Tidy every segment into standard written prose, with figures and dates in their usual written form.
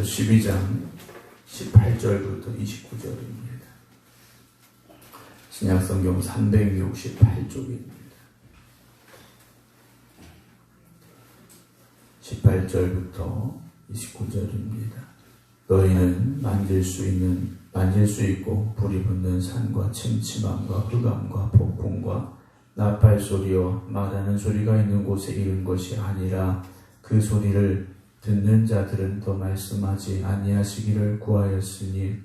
12장 18절부터 29절입니다. 신약성경 368쪽입니다. 18절부터 29절입니다. 너희는 만질 수 있고 불이 붙는 산과 침침함과 흑암과 폭풍과 나팔 소리와 말하는 소리가 있는 곳에 이른 것이 아니라 그 소리를 듣는 자들은 더 말씀하지 아니하시기를 구하였으니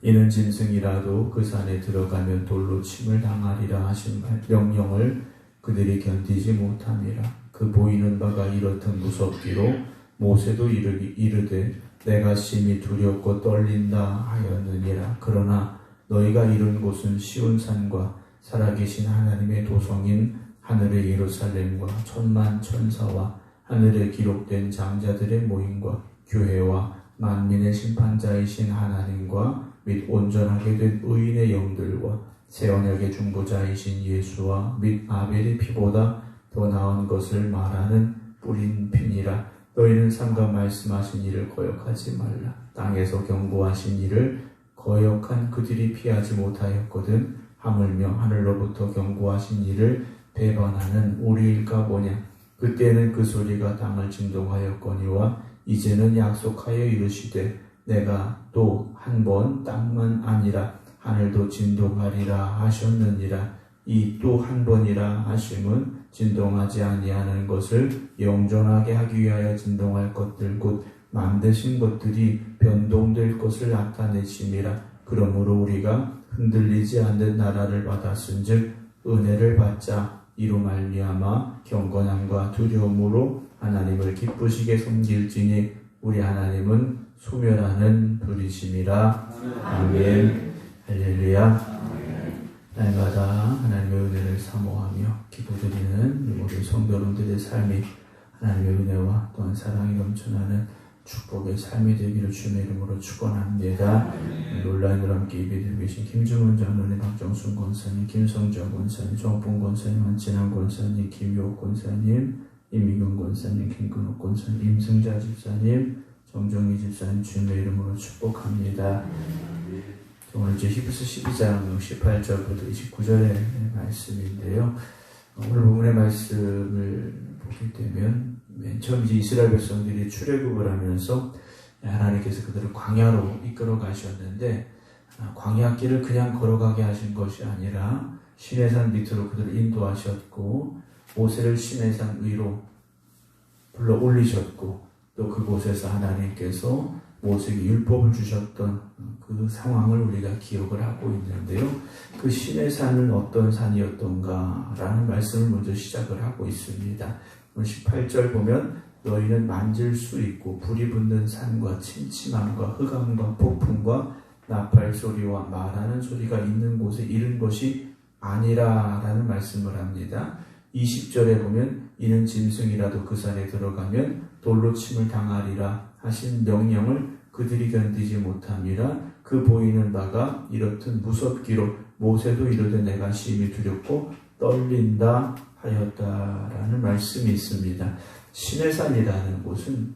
이는 짐승이라도 그 산에 들어가면 돌로 침을 당하리라 하신 명령을 그들이 견디지 못함이라. 그 보이는 바가 이렇듯 무섭기로 모세도 이르되 내가 심히 두렵고 떨린다 하였느니라. 그러나 너희가 이룬 곳은 시온 산과 살아계신 하나님의 도성인 하늘의 예루살렘과 천만 천사와 하늘에 기록된 장자들의 모임과 교회와 만민의 심판자이신 하나님과 및 온전하게 된 의인의 영들과 새 언약의 중보자이신 예수와 및 아벨의 피보다 더 나은 것을 말하는 뿌린 피니라. 너희는 삼가 말씀하신 일을 거역하지 말라. 땅에서 경고하신 일을 거역한 그들이 피하지 못하였거든 하물며 하늘로부터 경고하신 일을 배반하는 우리일까 보냐. 그때는 그 소리가 땅을 진동하였거니와 이제는 약속하여 이르시되 내가 또 한 번 땅만 아니라 하늘도 진동하리라 하셨느니라. 이 또 한 번이라 하심은 진동하지 아니하는 것을 영존하게 하기 위하여 진동할 것들 곧 만드신 것들이 변동될 것을 나타내심이라. 그러므로 우리가 흔들리지 않는 나라를 받았은즉 은혜를 받자 이로 말미암아 경건함과 두려움으로 하나님을 기쁘시게 섬길지니 우리 하나님은 소멸하는 분이심이라. 아멘. 할렐루야. 날마다 하나님의 은혜를 사모하며 기도드리는 모든 성도님들의 삶이 하나님의 은혜와 또한 사랑이 넘쳐나는 축복의 삶이 되기를 주님의 이름으로 축원합니다. 온라인으로 함께 예배드리고 계신 김중훈 장로님, 박정순 권사님, 김성정 권사님, 정봉 권사님, 한진환 권사님, 김효옥 권사님, 임미경 권사님, 김근옥 권사님, 임승자 집사님, 정정희 집사님 주님의 이름으로 축복합니다. 오늘 이제 히브리서 12장 18절부터 29절의 말씀인데요. 오늘 본문의 말씀을 보게 되면 맨 처음 이제 이스라엘 백성들이 출애굽을 하면서 하나님께서 그들을 광야로 이끌어 가셨는데 광야길을 그냥 걸어가게 하신 것이 아니라 시내산 밑으로 그들을 인도하셨고 모세를 시내산 위로 불러 올리셨고 또 그곳에서 하나님께서 모세에게 율법을 주셨던 그 상황을 우리가 기억을 하고 있는데요. 그 시내산은 어떤 산이었던가 라는 말씀을 먼저 시작을 하고 있습니다. 18절 보면 너희는 만질 수 있고 불이 붙는 산과 침침함과 흑암과 폭풍과 나팔 소리와 말하는 소리가 있는 곳에 이른 것이 아니라 라는 말씀을 합니다. 20절에 보면 이는 짐승이라도 그 산에 들어가면 돌로 침을 당하리라 하신 명령을 그들이 견디지 못함이라. 그 보이는 바가 이렇듯 무섭기로 모세도 이르되 내가 심히 두렵고 떨린다 하였다라는 말씀이 있습니다. 시내산이라는 곳은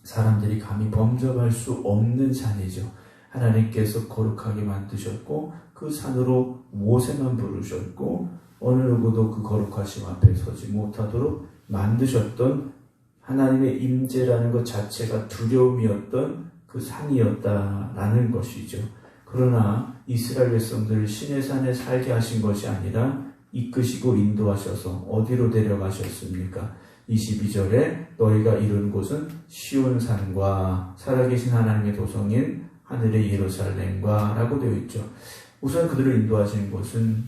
사람들이 감히 범접할 수 없는 산이죠. 하나님께서 거룩하게 만드셨고 그 산으로 모세만 부르셨고 어느 누구도 그 거룩하심 앞에 서지 못하도록 만드셨던 하나님의 임재라는 것 자체가 두려움이었던 그 산이었다라는 것이죠. 그러나 이스라엘 백성들을 시내산에 살게 하신 것이 아니라 이끄시고 인도하셔서 어디로 데려가셨습니까? 22절에 너희가 이룬 곳은 시온산과 살아계신 하나님의 도성인 하늘의 예루살렘과 라고 되어 있죠. 우선 그들을 인도하신 곳은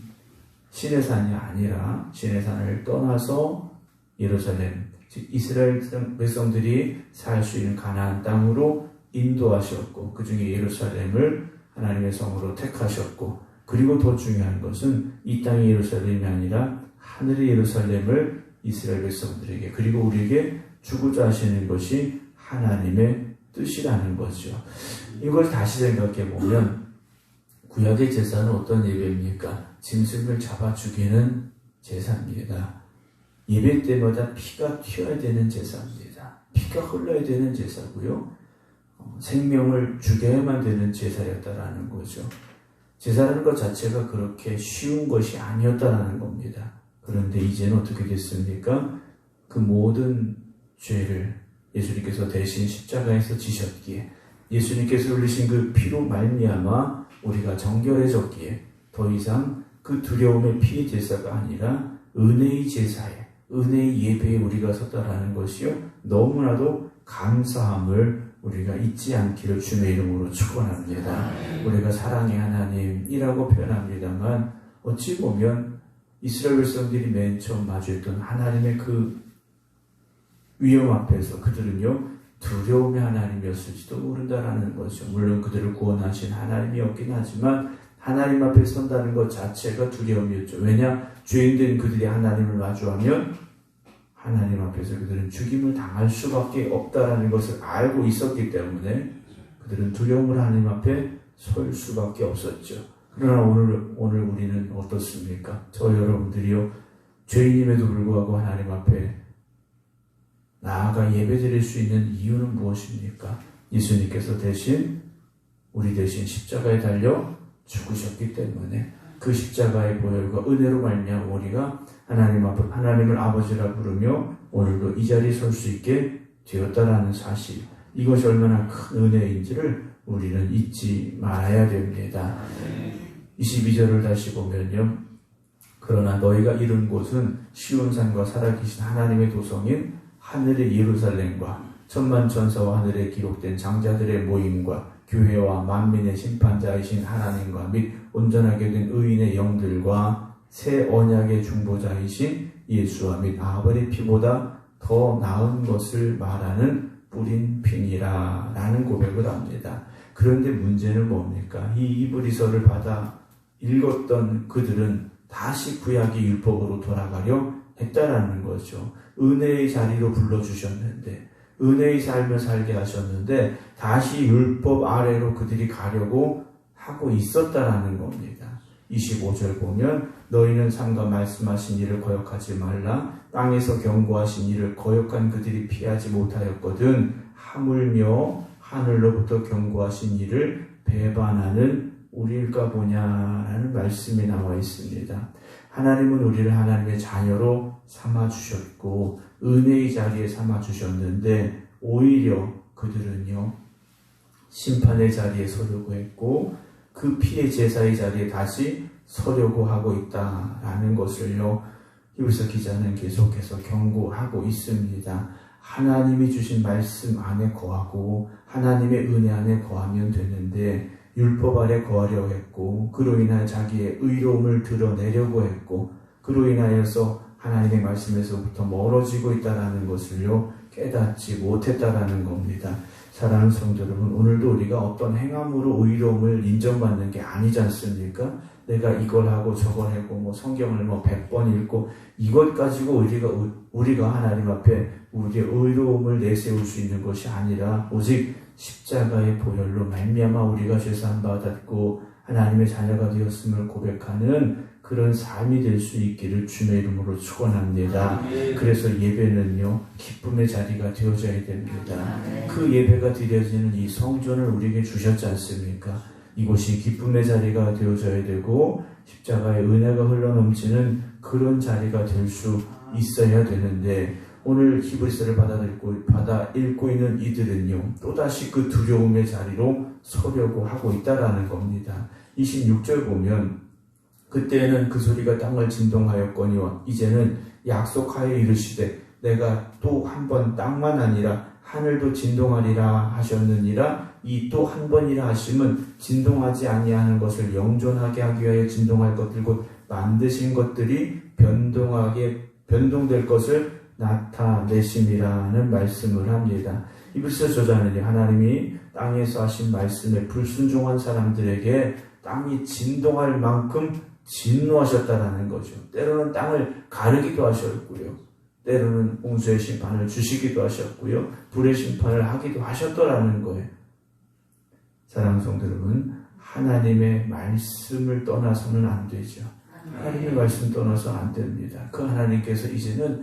시내산이 아니라 시내산을 떠나서 예루살렘, 즉 이스라엘 백성들이 살 수 있는 가나안 땅으로 인도하셨고 그 중에 예루살렘을 하나님의 성으로 택하셨고 그리고 더 중요한 것은 이 땅의 예루살렘이 아니라 하늘의 예루살렘을 이스라엘 백성들에게 그리고 우리에게 주고자 하시는 것이 하나님의 뜻이라는 거죠. 이걸 다시 생각해 보면 구약의 제사는 어떤 예배입니까? 짐승을 잡아 죽이는 제사입니다. 예배 때마다 피가 튀어야 되는 제사입니다. 피가 흘러야 되는 제사고요. 생명을 주게만 되는 제사였다라는 거죠. 제사라는 것 자체가 그렇게 쉬운 것이 아니었다라는 겁니다. 그런데 이제는 어떻게 됐습니까? 그 모든 죄를 예수님께서 대신 십자가에서 지셨기에, 예수님께서 흘리신 그 피로 말미암아 우리가 정결해졌기에 더 이상 그 두려움의 피의 제사가 아니라 은혜의 제사에, 은혜의 예배에 우리가 섰다라는 것이요, 너무나도 감사함을 우리가 잊지 않기를 주의 이름으로 축원합니다. 우리가 사랑의 하나님이라고 표현합니다만 어찌 보면 이스라엘 백성들이 맨 처음 마주했던 하나님의 그 위험 앞에서 그들은요, 두려움의 하나님이었을지도 모른다라는 거죠. 물론 그들을 구원하신 하나님이었긴 하지만 하나님 앞에 선다는 것 자체가 두려움이었죠. 왜냐? 죄인된 그들이 하나님을 마주하면 하나님 앞에서 그들은 죽임을 당할 수밖에 없다라는 것을 알고 있었기 때문에 그들은 두려움을 하나님 앞에 설 수밖에 없었죠. 그러나 오늘 우리는 어떻습니까? 저 여러분들이요, 죄인임에도 불구하고 하나님 앞에 나아가 예배드릴 수 있는 이유는 무엇입니까? 예수님께서 우리 대신 십자가에 달려 죽으셨기 때문에 그 십자가의 보혈과 은혜로 말미암아 우리가 하나님을 아버지라 부르며 오늘도 이 자리에 설 수 있게 되었다라는 사실, 이것이 얼마나 큰 은혜인지를 우리는 잊지 말아야 됩니다. 22절을 다시 보면요, 그러나 너희가 이른 곳은 시온산과 살아계신 하나님의 도성인 하늘의 예루살렘과 천만 천사와 하늘에 기록된 장자들의 모임과 교회와 만민의 심판자이신 하나님과 및 온전하게 된 의인의 영들과 새 언약의 중보자이신 예수와 및 아벨의 피보다 더 나은 것을 말하는 뿌린 피니라 라는 고백을 합니다. 그런데 문제는 뭡니까? 이 이브리서를 받아 읽었던 그들은 다시 구약의 율법으로 돌아가려 했다라는 거죠. 은혜의 자리로 불러주셨는데, 은혜의 삶을 살게 하셨는데 다시 율법 아래로 그들이 가려고 하고 있었다라는 겁니다. 25절 보면 너희는 삼가 말씀하신 일을 거역하지 말라. 땅에서 경고하신 일을 거역한 그들이 피하지 못하였거든 하물며 하늘로부터 경고하신 일을 배반하는 우리일까 보냐라는 말씀이 나와 있습니다. 하나님은 우리를 하나님의 자녀로 삼아주셨고 은혜의 자리에 삼아주셨는데 오히려 그들은요, 심판의 자리에 서려고 했고 그 피의 제사의 자리에 다시 서려고 하고 있다라는 것을요, 히브리서 기자는 계속해서 경고하고 있습니다. 하나님이 주신 말씀 안에 거하고 하나님의 은혜 안에 거하면 되는데 율법 아래 거하려 했고 그로 인하여 자기의 의로움을 드러내려고 했고 그로 인하여서 하나님의 말씀에서부터 멀어지고 있다는 것을요, 깨닫지 못했다라는 겁니다. 사랑하는 성도 여러분, 오늘도 우리가 어떤 행함으로 의로움을 인정받는 게 아니지 않습니까? 내가 이걸 하고 저걸 하고 성경을 100번 읽고 이것 가지고 우리가 하나님 앞에 우리의 의로움을 내세울 수 있는 것이 아니라 오직 십자가의 보혈로 말미암아 우리가 죄사함 받았고 하나님의 자녀가 되었음을 고백하는 그런 삶이 될 수 있기를 주의 이름으로 축원합니다. 그래서 예배는요, 기쁨의 자리가 되어져야 됩니다. 그 예배가 드려지는 이 성전을 우리에게 주셨지 않습니까? 이곳이 기쁨의 자리가 되어져야 되고 십자가의 은혜가 흘러넘치는 그런 자리가 될 수 있어야 되는데 오늘 히브리서를 받아 읽고 있는 이들은요, 또다시 그 두려움의 자리로 서려고 하고 있다라는 겁니다. 26절 보면 그때는 그 소리가 땅을 진동하였거니와 이제는 약속하여 이르시되 내가 또 한 번 땅만 아니라 하늘도 진동하리라 하셨느니라. 이 또 한 번이라 하심은 진동하지 아니하는 것을 영존하게 하기 위하여 진동할 것들 곧 만드신 것들이 변동될 것을 나타내심이라는 말씀을 합니다. 이브리서 저자는 하나님이 땅에서 하신 말씀에 불순종한 사람들에게 땅이 진동할 만큼 진노하셨다라는 거죠. 때로는 땅을 가르기도 하셨고요. 때로는 홍수의 심판을 주시기도 하셨고요. 불의 심판을 하기도 하셨더라는 거예요. 사랑하는 성도 여러분, 하나님의 말씀을 떠나서는 안 되죠. 하나님의 말씀 떠나서 안 됩니다. 그 하나님께서 이제는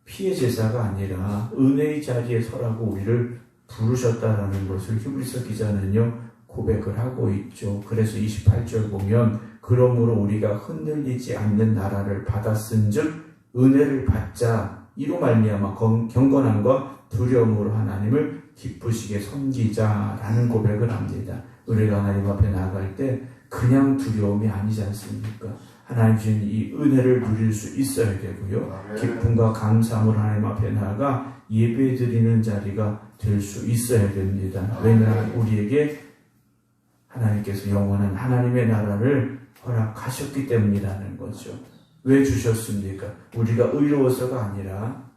피의 제사가 아니라 은혜의 자리에 서라고 우리를 부르셨다라는 것을 히브리서 기자는요 고백을 하고 있죠. 그래서 28절 보면 그러므로 우리가 흔들리지 않는 나라를 받았은즉 은혜를 받자 이로 말미암아 경건함과 두려움으로 하나님을 기쁘시게 섬기자라는 고백을 합니다. 우리가 하나님 앞에 나아갈 때 그냥 두려움이 아니지 않습니까? 하나님 주신 이 은혜를 누릴 수 있어야 되고요. 기쁨과 감사함으로 하나님 앞에 나아가 예배 드리는 자리가 될 수 있어야 됩니다. 왜냐하면 우리에게 하나님께서 영원한 하나님의 나라를 허락하셨기 때문이라는 거죠. 왜 주셨습니까? 우리가 의로워서가 아니라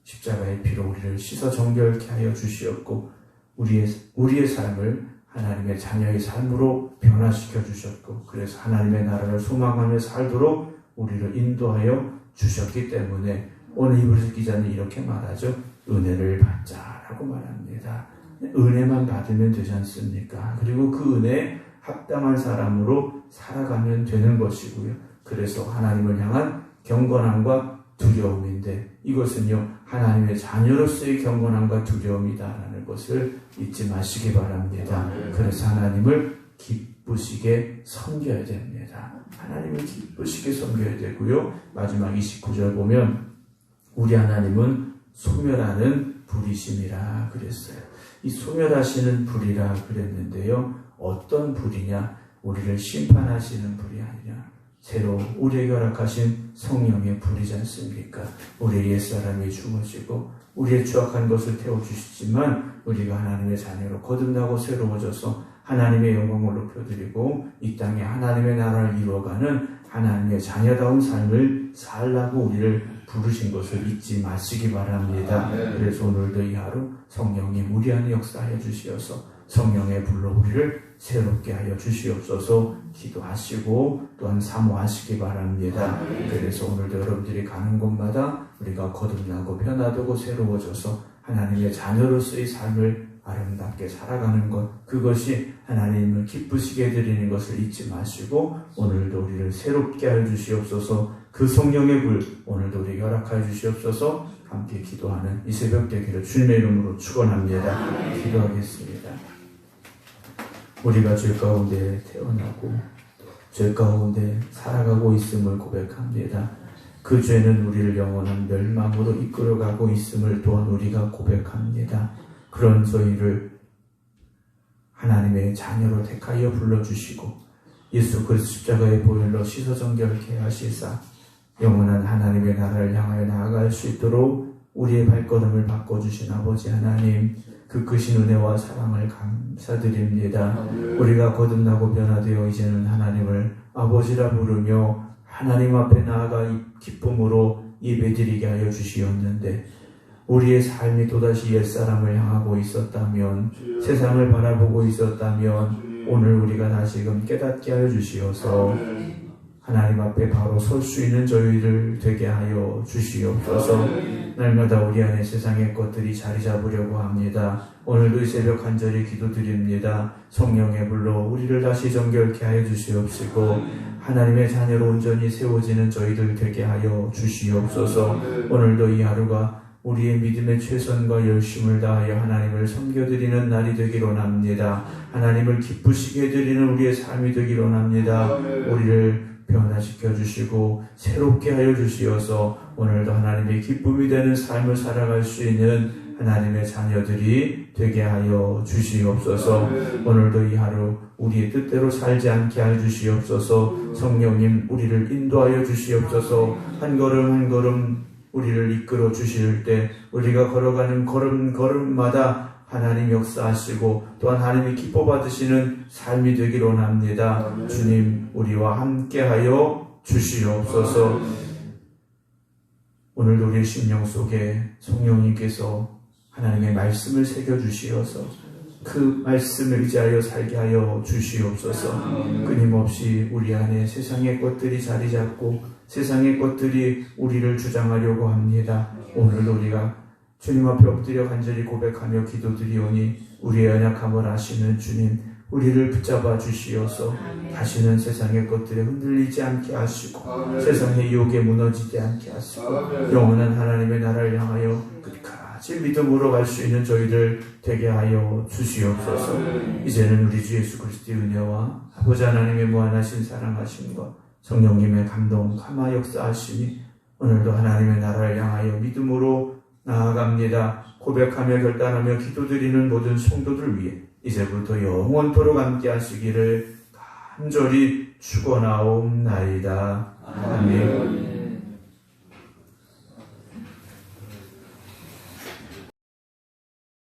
십자가의 피로 우리를 씻어 정결케 하여 주시었고 우리의 삶을 하나님의 자녀의 삶으로 변화시켜 주셨고 그래서 하나님의 나라를 소망하며 살도록 우리를 인도하여 주셨기 때문에 오늘 히브리서 기자는 이렇게 말하죠. 은혜를 받자라고 말합니다. 은혜만 받으면 되지 않습니까? 그리고 그 은혜에 합당한 사람으로 살아가면 되는 것이고요. 그래서 하나님을 향한 경건함과 두려움인데 이것은요 하나님의 자녀로서의 경건함과 두려움이다라는 것을 잊지 마시기 바랍니다. 그래서 하나님을 기쁘시게 섬겨야 됩니다. 하나님을 기쁘시게 섬겨야 되고요. 마지막 29절 보면 우리 하나님은 소멸하는 불이심이라 그랬어요. 이 소멸하시는 불이라 그랬는데요. 어떤 불이냐? 우리를 심판하시는 불이 아니라 새로 우리에게 허락하신 성령의 불이지 않습니까? 우리의 옛사람이 죽어지고 우리의 추악한 것을 태워주시지만 우리가 하나님의 자녀로 거듭나고 새로워져서 하나님의 영광을 높여드리고 이 땅에 하나님의 나라를 이루어가는 하나님의 자녀다운 삶을 살라고 우리를 부르신 것을 잊지 마시기 바랍니다. 그래서 오늘도 이 하루 성령님 우리 안에 역사하여 주시어서 성령의 불로 우리를 새롭게 하여 주시옵소서 기도하시고 또한 사모하시기 바랍니다. 그래서 오늘도 여러분들이 가는 곳마다 우리가 거듭나고 변화되고 새로워져서 하나님의 자녀로서의 삶을 아름답게 살아가는 것 그것이 하나님을 기쁘시게 드리는 것을 잊지 마시고 오늘도 우리를 새롭게 하여 주시옵소서 그 성령의 불 오늘도 우리에게 허락하여 주시옵소서 함께 기도하는 이 새벽 되기를 주님의 이름으로 축원합니다. 기도하겠습니다. 우리가 죄 가운데 태어나고 죄 가운데 살아가고 있음을 고백합니다. 그 죄는 우리를 영원한 멸망으로 이끌어가고 있음을 또한 우리가 고백합니다. 그런 저희를 하나님의 자녀로 택하여 불러주시고 예수 그리스도 십자가의 보혈로 씻어 정결케 하시사 영원한 하나님의 나라를 향하여 나아갈 수 있도록 우리의 발걸음을 바꿔주신 아버지 하나님 그 크신 은혜와 사랑을 감사드립니다. 우리가 거듭나고 변화되어 이제는 하나님을 아버지라 부르며 하나님 앞에 나아가 기쁨으로 예배드리게 하여 주시었는데 우리의 삶이 또다시 옛사람을 향하고 있었다면 세상을 바라보고 있었다면 오늘 우리가 다시금 깨닫게 하여 주시어서 하나님 앞에 바로 설 수 있는 저희를 되게 하여 주시옵소서. 날마다 우리 안에 세상의 것들이 자리 잡으려고 합니다. 오늘도 이 새벽 간절히 기도드립니다. 성령의 불로 우리를 다시 정결케 하여 주시옵시고 하나님의 자녀로 온전히 세워지는 저희들 되게 하여 주시옵소서. 오늘도 이 하루가 우리의 믿음의 최선과 열심을 다하여 하나님을 섬겨드리는 날이 되기를 원합니다. 하나님을 기쁘시게 드리는 우리의 삶이 되기를 원합니다. 우리를 변화시켜 주시고 새롭게 하여 주시어서 오늘도 하나님의 기쁨이 되는 삶을 살아갈 수 있는 하나님의 자녀들이 되게 하여 주시옵소서. 오늘도 이 하루 우리의 뜻대로 살지 않게 하여 주시옵소서. 성령님 우리를 인도하여 주시옵소서. 한 걸음 한 걸음 우리를 이끌어 주실 때 우리가 걸어가는 걸음마다 하나님 역사하시고 또한 하나님이 기뻐 받으시는 삶이 되기를 원합니다. 주님 우리와 함께하여 주시옵소서. 오늘도 우리의 심령 속에 성령님께서 하나님의 말씀을 새겨주시어서 그 말씀을 의지하여 살게 하여 주시옵소서. 끊임없이 우리 안에 세상의 것들이 자리 잡고 세상의 것들이 우리를 주장하려고 합니다. 오늘도 우리가 주님 앞에 엎드려 간절히 고백하며 기도드리오니 우리의 연약함을 아시는 주님 우리를 붙잡아 주시어서 다시는 세상의 것들에 흔들리지 않게 하시고 세상의 유혹에 무너지지 않게 하시고 영원한 하나님의 나라를 향하여 끝까지 끝까지 믿음으로 갈 수 있는 저희들 되게 하여 주시옵소서. 이제는 우리 주 예수 그리스도의 은혜와 아버지 하나님의 무한하신 사랑하심과 성령님의 감동 감화 역사하심이 오늘도 하나님의 나라를 향하여 믿음으로 나아갑니다. 고백하며 결단하며 기도드리는 모든 성도들 위해 이제부터 영원토록 함께 하시기를 간절히 축원하옵나이다. 아멘.